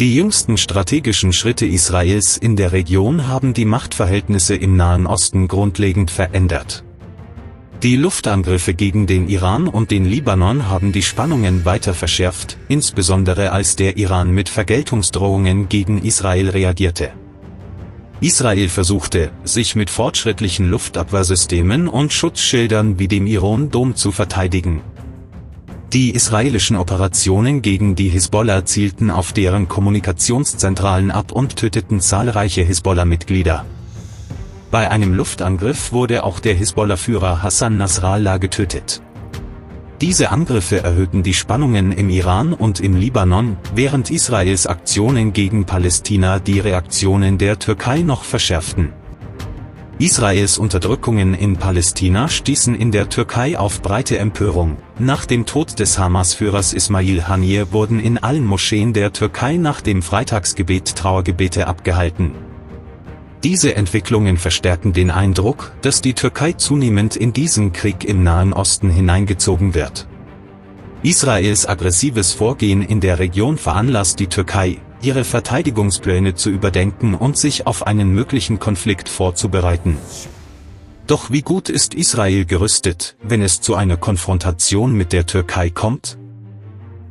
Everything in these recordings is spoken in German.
Die jüngsten strategischen Schritte Israels in der Region haben die Machtverhältnisse im Nahen Osten grundlegend verändert. Die Luftangriffe gegen den Iran und den Libanon haben die Spannungen weiter verschärft, insbesondere als der Iran mit Vergeltungsdrohungen gegen Israel reagierte. Israel versuchte, sich mit fortschrittlichen Luftabwehrsystemen und Schutzschildern wie dem Iron Dome zu verteidigen. Die israelischen Operationen gegen die Hisbollah zielten auf deren Kommunikationszentralen ab und töteten zahlreiche Hisbollah-Mitglieder. Bei einem Luftangriff wurde auch der Hisbollah-Führer Hassan Nasrallah getötet. Diese Angriffe erhöhten die Spannungen im Iran und im Libanon, während Israels Aktionen gegen Palästina die Reaktionen der Türkei noch verschärften. Israels Unterdrückungen in Palästina stießen in der Türkei auf breite Empörung. Nach dem Tod des Hamas-Führers Ismail Haniyeh wurden in allen Moscheen der Türkei nach dem Freitagsgebet Trauergebete abgehalten. Diese Entwicklungen verstärken den Eindruck, dass die Türkei zunehmend in diesen Krieg im Nahen Osten hineingezogen wird. Israels aggressives Vorgehen in der Region veranlasst die Türkei, ihre Verteidigungspläne zu überdenken und sich auf einen möglichen Konflikt vorzubereiten. Doch wie gut ist Israel gerüstet, wenn es zu einer Konfrontation mit der Türkei kommt?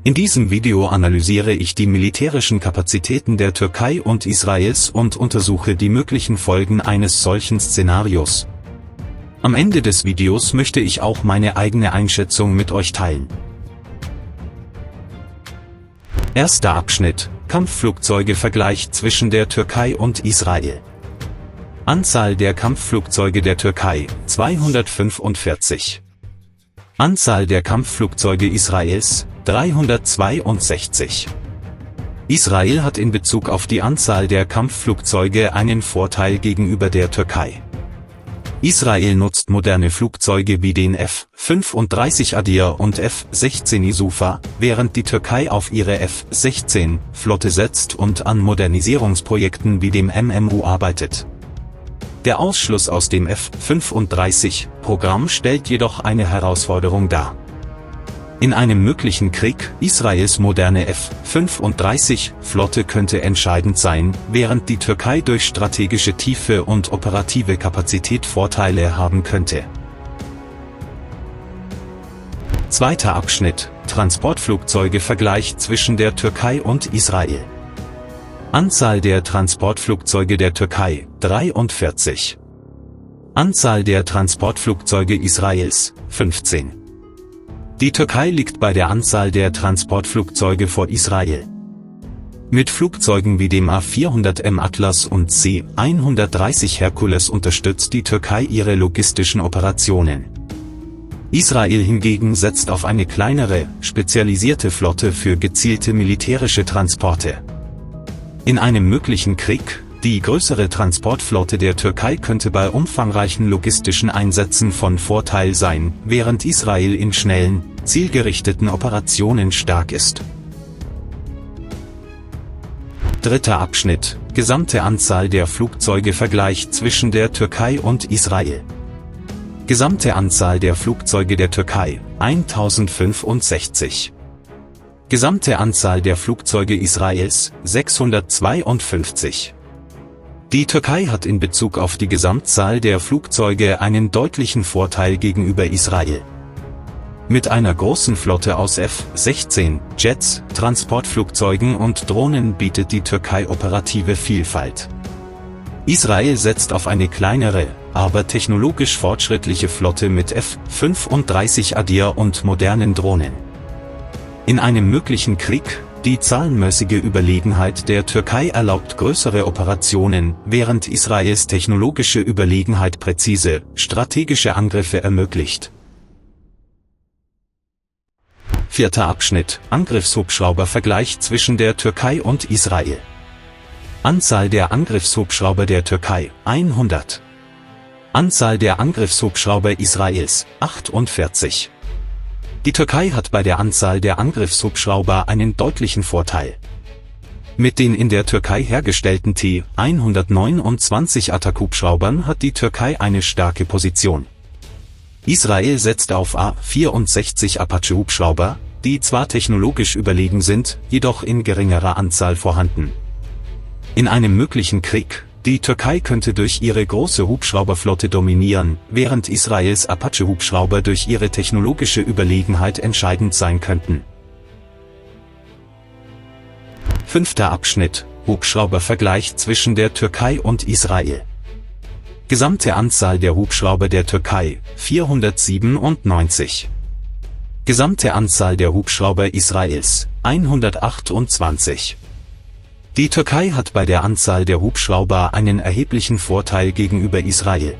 In diesem Video analysiere ich die militärischen Kapazitäten der Türkei und Israels und untersuche die möglichen Folgen eines solchen Szenarios. Am Ende des Videos möchte ich auch meine eigene Einschätzung mit euch teilen. Erster Abschnitt: Kampfflugzeuge-Vergleich zwischen der Türkei und Israel. Anzahl der Kampfflugzeuge der Türkei: 245. Anzahl der Kampfflugzeuge Israels: 362. Israel hat in Bezug auf die Anzahl der Kampfflugzeuge einen Vorteil gegenüber der Türkei. Israel nutzt moderne Flugzeuge wie den F-35 Adir und F-16 Isufa, während die Türkei auf ihre F-16-Flotte setzt und an Modernisierungsprojekten wie dem MMU arbeitet. Der Ausschluss aus dem F-35-Programm stellt jedoch eine Herausforderung dar. In einem möglichen Krieg, Israels moderne F-35-Flotte könnte entscheidend sein, während die Türkei durch strategische Tiefe und operative Kapazität Vorteile haben könnte. Zweiter Abschnitt: Transportflugzeuge-Vergleich zwischen der Türkei und Israel. Anzahl der Transportflugzeuge der Türkei: 43. Anzahl der Transportflugzeuge Israels: 15. Die Türkei liegt bei der Anzahl der Transportflugzeuge vor Israel. Mit Flugzeugen wie dem A400M Atlas und C-130 Hercules unterstützt die Türkei ihre logistischen Operationen. Israel hingegen setzt auf eine kleinere, spezialisierte Flotte für gezielte militärische Transporte. In einem möglichen Krieg, die größere Transportflotte der Türkei könnte bei umfangreichen logistischen Einsätzen von Vorteil sein, während Israel in schnellen, zielgerichteten Operationen stark ist. Dritter Abschnitt: Gesamte Anzahl der Flugzeuge-Vergleich zwischen der Türkei und Israel. Gesamte Anzahl der Flugzeuge der Türkei: 1065. Gesamte Anzahl der Flugzeuge Israels: 652. Die Türkei hat in Bezug auf die Gesamtzahl der Flugzeuge einen deutlichen Vorteil gegenüber Israel. Mit einer großen Flotte aus F-16-Jets, Transportflugzeugen und Drohnen bietet die Türkei operative Vielfalt. Israel setzt auf eine kleinere, aber technologisch fortschrittliche Flotte mit F-35 Adir und modernen Drohnen. In einem möglichen Krieg, die zahlenmäßige Überlegenheit der Türkei erlaubt größere Operationen, während Israels technologische Überlegenheit präzise, strategische Angriffe ermöglicht. Vierter Abschnitt: Angriffshubschrauber-Vergleich zwischen der Türkei und Israel. Anzahl der Angriffshubschrauber der Türkei: 100. Anzahl der Angriffshubschrauber Israels: 48. Die Türkei hat bei der Anzahl der Angriffshubschrauber einen deutlichen Vorteil. Mit den in der Türkei hergestellten T-129 Attack-Hubschraubern hat die Türkei eine starke Position. Israel setzt auf A-64 Apache-Hubschrauber, die zwar technologisch überlegen sind, jedoch in geringerer Anzahl vorhanden. In einem möglichen Krieg, die Türkei könnte durch ihre große Hubschrauberflotte dominieren, während Israels Apache-Hubschrauber durch ihre technologische Überlegenheit entscheidend sein könnten. 5. Abschnitt: Hubschraubervergleich zwischen der Türkei und Israel. Gesamte Anzahl der Hubschrauber der Türkei: 497. Gesamte Anzahl der Hubschrauber Israels: 128. Die Türkei hat bei der Anzahl der Hubschrauber einen erheblichen Vorteil gegenüber Israel.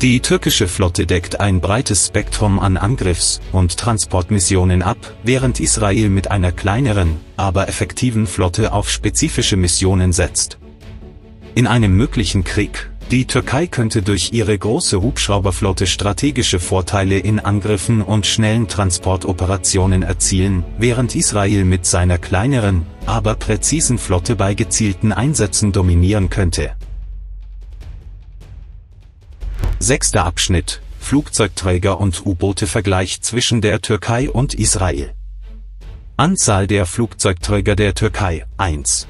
Die türkische Flotte deckt ein breites Spektrum an Angriffs- und Transportmissionen ab, während Israel mit einer kleineren, aber effektiven Flotte auf spezifische Missionen setzt. In einem möglichen Krieg, die Türkei könnte durch ihre große Hubschrauberflotte strategische Vorteile in Angriffen und schnellen Transportoperationen erzielen, während Israel mit seiner kleineren, aber präzisen Flotte bei gezielten Einsätzen dominieren könnte. 6. Abschnitt: Flugzeugträger und U-Boote-Vergleich zwischen der Türkei und Israel. Anzahl der Flugzeugträger der Türkei: 1.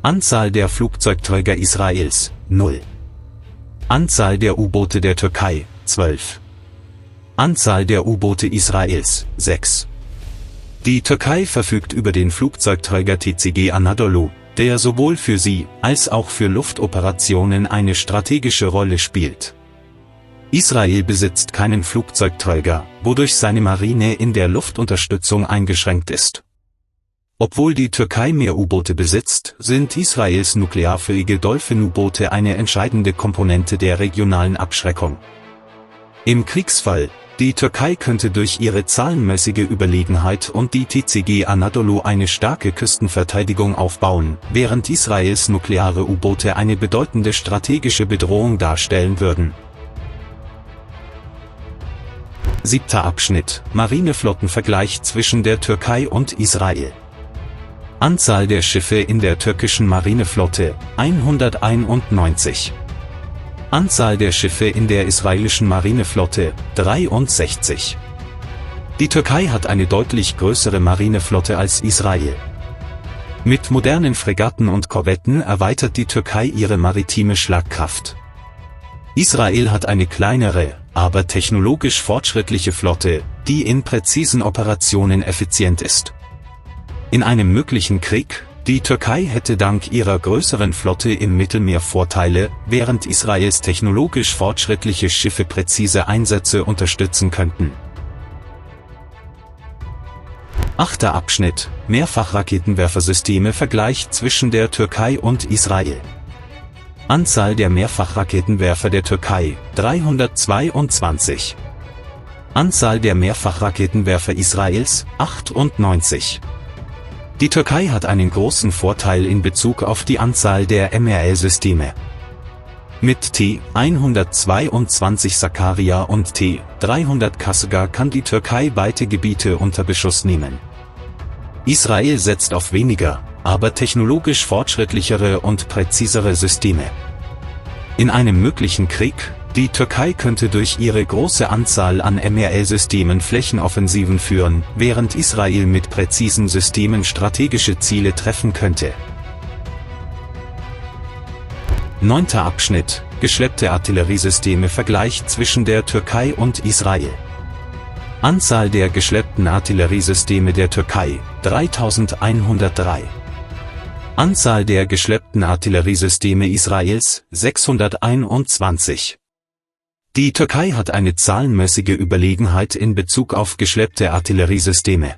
Anzahl der Flugzeugträger Israels: 0. Anzahl der U-Boote der Türkei: 12. Anzahl der U-Boote Israels: 6. Die Türkei verfügt über den Flugzeugträger TCG Anadolu, der sowohl für sie als auch für Luftoperationen eine strategische Rolle spielt. Israel besitzt keinen Flugzeugträger, wodurch seine Marine in der Luftunterstützung eingeschränkt ist. Obwohl die Türkei mehr U-Boote besitzt, sind Israels nuklearfähige Dolphin-U-Boote eine entscheidende Komponente der regionalen Abschreckung. Im Kriegsfall, die Türkei könnte durch ihre zahlenmäßige Überlegenheit und die TCG Anadolu eine starke Küstenverteidigung aufbauen, während Israels nukleare U-Boote eine bedeutende strategische Bedrohung darstellen würden. 7. Abschnitt: Marineflottenvergleich zwischen der Türkei und Israel. Anzahl der Schiffe in der türkischen Marineflotte: 191. Anzahl der Schiffe in der israelischen Marineflotte: 63. Die Türkei hat eine deutlich größere Marineflotte als Israel. Mit modernen Fregatten und Korvetten erweitert die Türkei ihre maritime Schlagkraft. Israel hat eine kleinere, aber technologisch fortschrittliche Flotte, die in präzisen Operationen effizient ist. In einem möglichen Krieg, die Türkei hätte dank ihrer größeren Flotte im Mittelmeer Vorteile, während Israels technologisch fortschrittliche Schiffe präzise Einsätze unterstützen könnten. 8. Abschnitt: Mehrfachraketenwerfersysteme Vergleich zwischen der Türkei und Israel. Anzahl der Mehrfachraketenwerfer der Türkei: 322. Anzahl der Mehrfachraketenwerfer Israels: 98. Die Türkei hat einen großen Vorteil in Bezug auf die Anzahl der MRL-Systeme. Mit T-122 Sakarya und T-300 Kasırga kann die Türkei weite Gebiete unter Beschuss nehmen. Israel setzt auf weniger, aber technologisch fortschrittlichere und präzisere Systeme. In einem möglichen Krieg, die Türkei könnte durch ihre große Anzahl an MRL-Systemen Flächenoffensiven führen, während Israel mit präzisen Systemen strategische Ziele treffen könnte. 9. Abschnitt: Geschleppte Artilleriesysteme Vergleich zwischen der Türkei und Israel. Anzahl der geschleppten Artilleriesysteme der Türkei: 3103. Anzahl der geschleppten Artilleriesysteme Israels: 621. Die Türkei hat eine zahlenmäßige Überlegenheit in Bezug auf geschleppte Artilleriesysteme.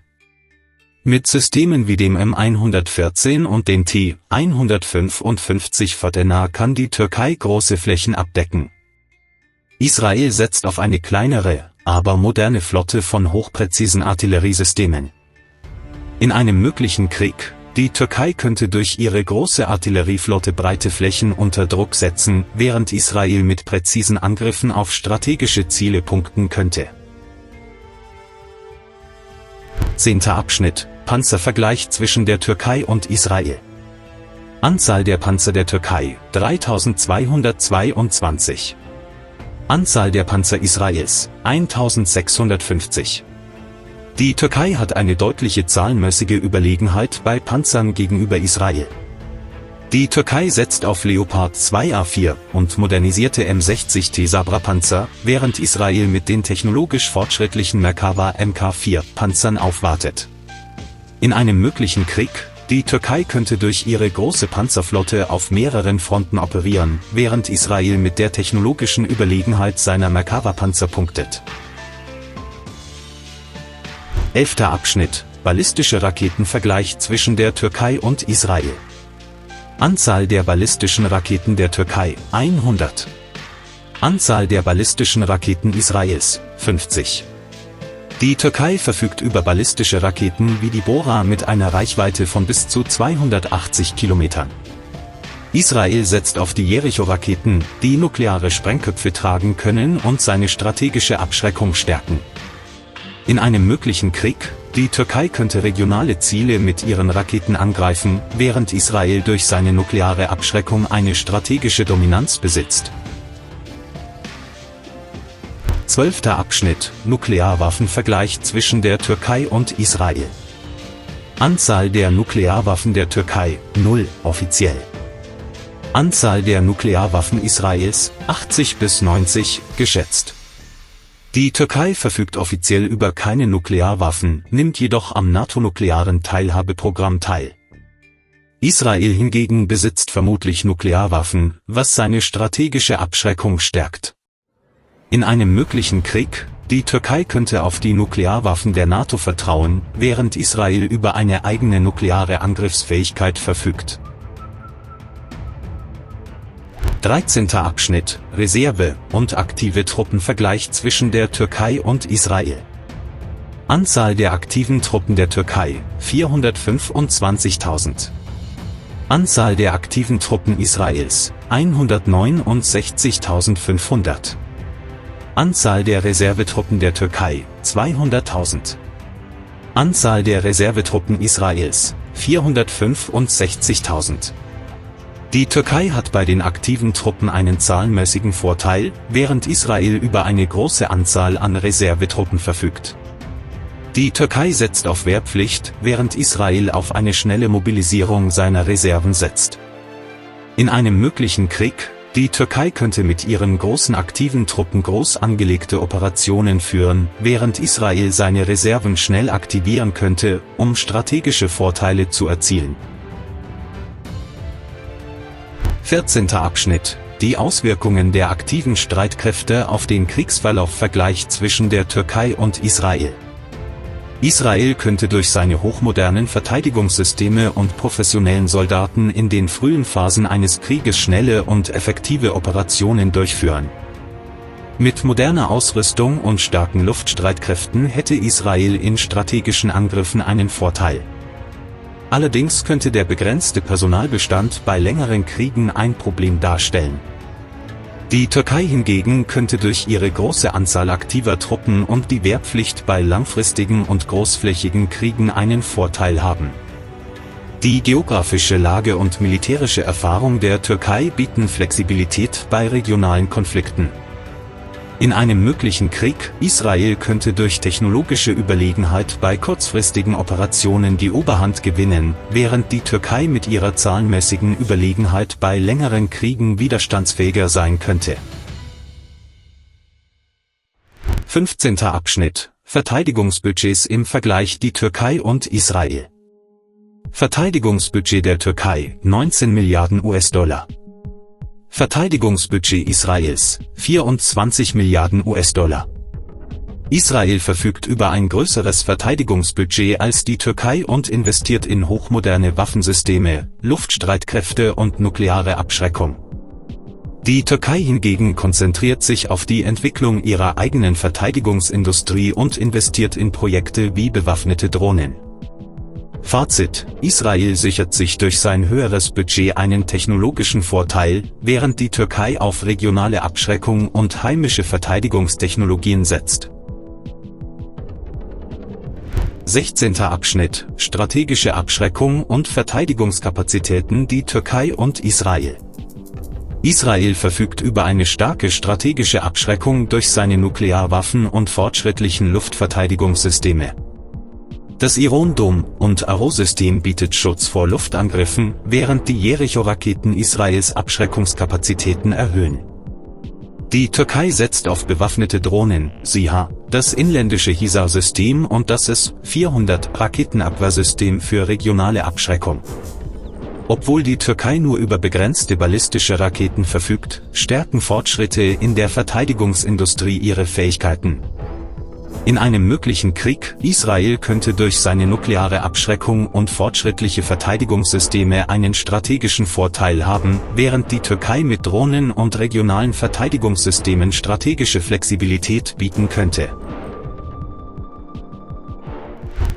Mit Systemen wie dem M114 und den T-155 Fadena kann die Türkei große Flächen abdecken. Israel setzt auf eine kleinere, aber moderne Flotte von hochpräzisen Artilleriesystemen. In einem möglichen Krieg, die Türkei könnte durch ihre große Artillerieflotte breite Flächen unter Druck setzen, während Israel mit präzisen Angriffen auf strategische Ziele punkten könnte. 10. Abschnitt: Panzervergleich zwischen der Türkei und Israel. Anzahl der Panzer der Türkei: 3222. Anzahl der Panzer Israels: 1650. Die Türkei hat eine deutliche zahlenmäßige Überlegenheit bei Panzern gegenüber Israel. Die Türkei setzt auf Leopard 2A4 und modernisierte M60T Sabra-Panzer, während Israel mit den technologisch fortschrittlichen Merkava Mk4-Panzern aufwartet. In einem möglichen Krieg, die Türkei könnte durch ihre große Panzerflotte auf mehreren Fronten operieren, während Israel mit der technologischen Überlegenheit seiner Merkava-Panzer punktet. 11. Abschnitt: Ballistische Raketenvergleich zwischen der Türkei und Israel. Anzahl der ballistischen Raketen der Türkei: 100. Anzahl der ballistischen Raketen Israels: 50. Die Türkei verfügt über ballistische Raketen wie die Bora mit einer Reichweite von bis zu 280 Kilometern. Israel setzt auf die Jericho-Raketen, die nukleare Sprengköpfe tragen können und seine strategische Abschreckung stärken. In einem möglichen Krieg, die Türkei könnte regionale Ziele mit ihren Raketen angreifen, während Israel durch seine nukleare Abschreckung eine strategische Dominanz besitzt. 12. Abschnitt: Nuklearwaffenvergleich zwischen der Türkei und Israel. Anzahl der Nuklearwaffen der Türkei: 0, offiziell. Anzahl der Nuklearwaffen Israels: 80 bis 90, geschätzt. Die Türkei verfügt offiziell über keine Nuklearwaffen, nimmt jedoch am NATO-nuklearen Teilhabeprogramm teil. Israel hingegen besitzt vermutlich Nuklearwaffen, was seine strategische Abschreckung stärkt. In einem möglichen Krieg, die Türkei könnte auf die Nuklearwaffen der NATO vertrauen, während Israel über eine eigene nukleare Angriffsfähigkeit verfügt. 13. Abschnitt: Reserve- und aktive Truppenvergleich zwischen der Türkei und Israel. Anzahl der aktiven Truppen der Türkei: 425.000. Anzahl der aktiven Truppen Israels: 169.500. Anzahl der Reservetruppen der Türkei: 200.000. Anzahl der Reservetruppen Israels: 465.000. Die Türkei hat bei den aktiven Truppen einen zahlenmäßigen Vorteil, während Israel über eine große Anzahl an Reservetruppen verfügt. Die Türkei setzt auf Wehrpflicht, während Israel auf eine schnelle Mobilisierung seiner Reserven setzt. In einem möglichen Krieg, die Türkei könnte mit ihren großen aktiven Truppen groß angelegte Operationen führen, während Israel seine Reserven schnell aktivieren könnte, um strategische Vorteile zu erzielen. 14. Abschnitt: Die Auswirkungen der aktiven Streitkräfte auf den Kriegsverlauf-Vergleich zwischen der Türkei und Israel. Israel könnte durch seine hochmodernen Verteidigungssysteme und professionellen Soldaten in den frühen Phasen eines Krieges schnelle und effektive Operationen durchführen. Mit moderner Ausrüstung und starken Luftstreitkräften hätte Israel in strategischen Angriffen einen Vorteil. Allerdings könnte der begrenzte Personalbestand bei längeren Kriegen ein Problem darstellen. Die Türkei hingegen könnte durch ihre große Anzahl aktiver Truppen und die Wehrpflicht bei langfristigen und großflächigen Kriegen einen Vorteil haben. Die geografische Lage und militärische Erfahrung der Türkei bieten Flexibilität bei regionalen Konflikten. In einem möglichen Krieg, Israel könnte durch technologische Überlegenheit bei kurzfristigen Operationen die Oberhand gewinnen, während die Türkei mit ihrer zahlenmäßigen Überlegenheit bei längeren Kriegen widerstandsfähiger sein könnte. 15. Abschnitt: Verteidigungsbudgets im Vergleich die Türkei und Israel. Verteidigungsbudget der Türkei: 19 Milliarden US-Dollar. Verteidigungsbudget Israels: 24 Milliarden US-Dollar. Israel verfügt über ein größeres Verteidigungsbudget als die Türkei und investiert in hochmoderne Waffensysteme, Luftstreitkräfte und nukleare Abschreckung. Die Türkei hingegen konzentriert sich auf die Entwicklung ihrer eigenen Verteidigungsindustrie und investiert in Projekte wie bewaffnete Drohnen. Fazit: Israel sichert sich durch sein höheres Budget einen technologischen Vorteil, während die Türkei auf regionale Abschreckung und heimische Verteidigungstechnologien setzt. 16. Abschnitt: Strategische Abschreckung und Verteidigungskapazitäten die Türkei und Israel. Israel verfügt über eine starke strategische Abschreckung durch seine Nuklearwaffen und fortschrittlichen Luftverteidigungssysteme. Das Iron Dome- und Arrow-System bietet Schutz vor Luftangriffen, während die Jericho-Raketen Israels Abschreckungskapazitäten erhöhen. Die Türkei setzt auf bewaffnete Drohnen, SİHA, das inländische HISAR-System und das S-400 Raketenabwehrsystem für regionale Abschreckung. Obwohl die Türkei nur über begrenzte ballistische Raketen verfügt, stärken Fortschritte in der Verteidigungsindustrie ihre Fähigkeiten. In einem möglichen Krieg, Israel könnte durch seine nukleare Abschreckung und fortschrittliche Verteidigungssysteme einen strategischen Vorteil haben, während die Türkei mit Drohnen und regionalen Verteidigungssystemen strategische Flexibilität bieten könnte.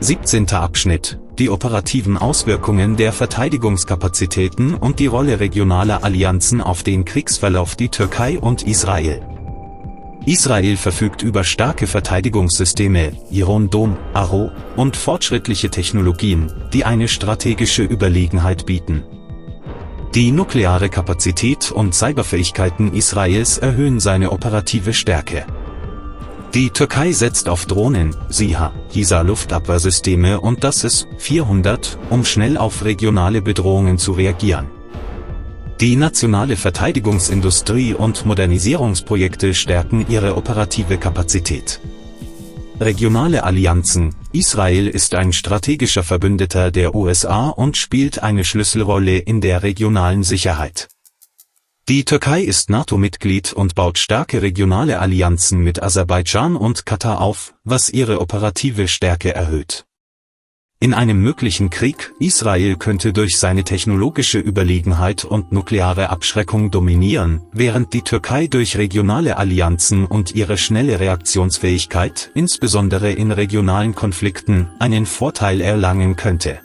17. Abschnitt: Die operativen Auswirkungen der Verteidigungskapazitäten und die Rolle regionaler Allianzen auf den Kriegsverlauf. Die Türkei und Israel. Israel verfügt über starke Verteidigungssysteme, Iron Dome, Arrow, und fortschrittliche Technologien, die eine strategische Überlegenheit bieten. Die nukleare Kapazität und Cyberfähigkeiten Israels erhöhen seine operative Stärke. Die Türkei setzt auf Drohnen, SİHA, HISAR-Luftabwehrsysteme und das S-400, um schnell auf regionale Bedrohungen zu reagieren. Die nationale Verteidigungsindustrie und Modernisierungsprojekte stärken ihre operative Kapazität. Regionale Allianzen: Israel ist ein strategischer Verbündeter der USA und spielt eine Schlüsselrolle in der regionalen Sicherheit. Die Türkei ist NATO-Mitglied und baut starke regionale Allianzen mit Aserbaidschan und Katar auf, was ihre operative Stärke erhöht. In einem möglichen Krieg, Israel könnte durch seine technologische Überlegenheit und nukleare Abschreckung dominieren, während die Türkei durch regionale Allianzen und ihre schnelle Reaktionsfähigkeit, insbesondere in regionalen Konflikten, einen Vorteil erlangen könnte.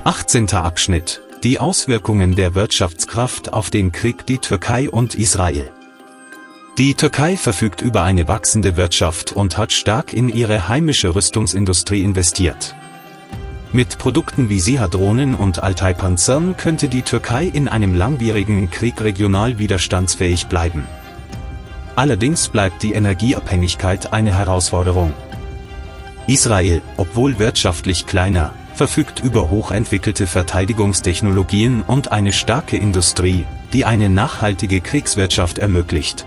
18. Abschnitt: Die Auswirkungen der Wirtschaftskraft auf den Krieg. Die Türkei und Israel. Die Türkei verfügt über eine wachsende Wirtschaft und hat stark in ihre heimische Rüstungsindustrie investiert. Mit Produkten wie SİHA-Drohnen und Altay-Panzern könnte die Türkei in einem langwierigen Krieg regional widerstandsfähig bleiben. Allerdings bleibt die Energieabhängigkeit eine Herausforderung. Israel, obwohl wirtschaftlich kleiner, verfügt über hochentwickelte Verteidigungstechnologien und eine starke Industrie, die eine nachhaltige Kriegswirtschaft ermöglicht.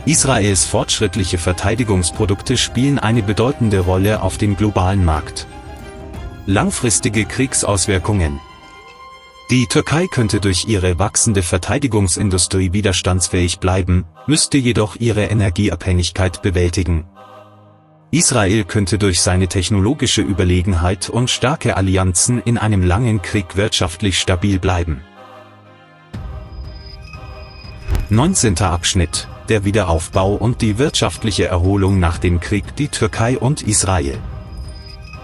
Israels fortschrittliche Verteidigungsprodukte spielen eine bedeutende Rolle auf dem globalen Markt. Langfristige Kriegsauswirkungen: Die Türkei könnte durch ihre wachsende Verteidigungsindustrie widerstandsfähig bleiben, müsste jedoch ihre Energieabhängigkeit bewältigen. Israel könnte durch seine technologische Überlegenheit und starke Allianzen in einem langen Krieg wirtschaftlich stabil bleiben. 19. Abschnitt: Der Wiederaufbau und die wirtschaftliche Erholung nach dem Krieg. Die Türkei und Israel.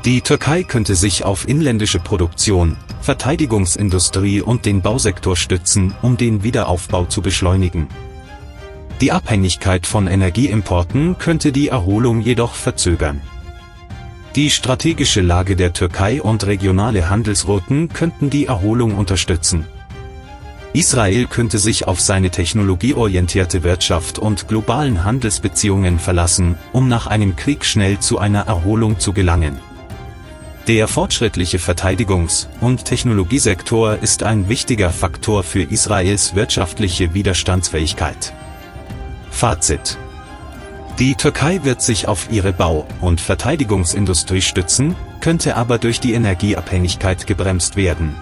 Die Türkei könnte sich auf inländische Produktion, Verteidigungsindustrie und den Bausektor stützen, um den Wiederaufbau zu beschleunigen. Die Abhängigkeit von Energieimporten könnte die Erholung jedoch verzögern. Die strategische Lage der Türkei und regionale Handelsrouten könnten die Erholung unterstützen. Israel könnte sich auf seine technologieorientierte Wirtschaft und globalen Handelsbeziehungen verlassen, um nach einem Krieg schnell zu einer Erholung zu gelangen. Der fortschrittliche Verteidigungs- und Technologiesektor ist ein wichtiger Faktor für Israels wirtschaftliche Widerstandsfähigkeit. Fazit: Die Türkei wird sich auf ihre Bau- und Verteidigungsindustrie stützen, könnte aber durch die Energieabhängigkeit gebremst werden.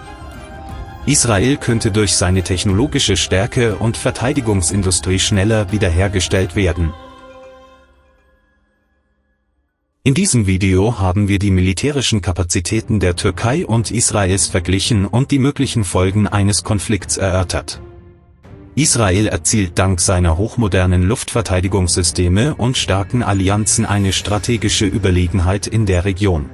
Israel könnte durch seine technologische Stärke und Verteidigungsindustrie schneller wiederhergestellt werden. In diesem Video haben wir die militärischen Kapazitäten der Türkei und Israels verglichen und die möglichen Folgen eines Konflikts erörtert. Israel erzielt dank seiner hochmodernen Luftverteidigungssysteme und starken Allianzen eine strategische Überlegenheit in der Region.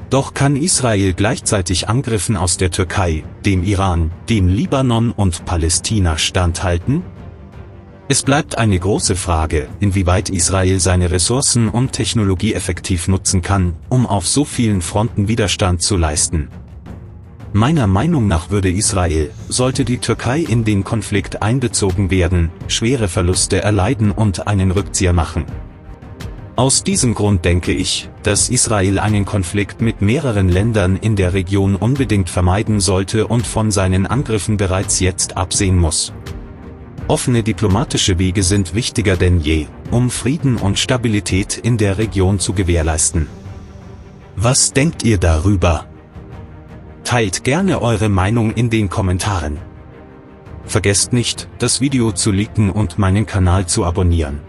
Doch kann Israel gleichzeitig Angriffen aus der Türkei, dem Iran, dem Libanon und Palästina standhalten? Es bleibt eine große Frage, inwieweit Israel seine Ressourcen und Technologie effektiv nutzen kann, um auf so vielen Fronten Widerstand zu leisten. Meiner Meinung nach würde Israel, sollte die Türkei in den Konflikt einbezogen werden, schwere Verluste erleiden und einen Rückzieher machen. Aus diesem Grund denke ich, dass Israel einen Konflikt mit mehreren Ländern in der Region unbedingt vermeiden sollte und von seinen Angriffen bereits jetzt absehen muss. Offene diplomatische Wege sind wichtiger denn je, um Frieden und Stabilität in der Region zu gewährleisten. Was denkt ihr darüber? Teilt gerne eure Meinung in den Kommentaren. Vergesst nicht, das Video zu liken und meinen Kanal zu abonnieren.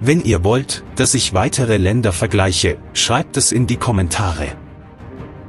Wenn ihr wollt, dass ich weitere Länder vergleiche, schreibt es in die Kommentare.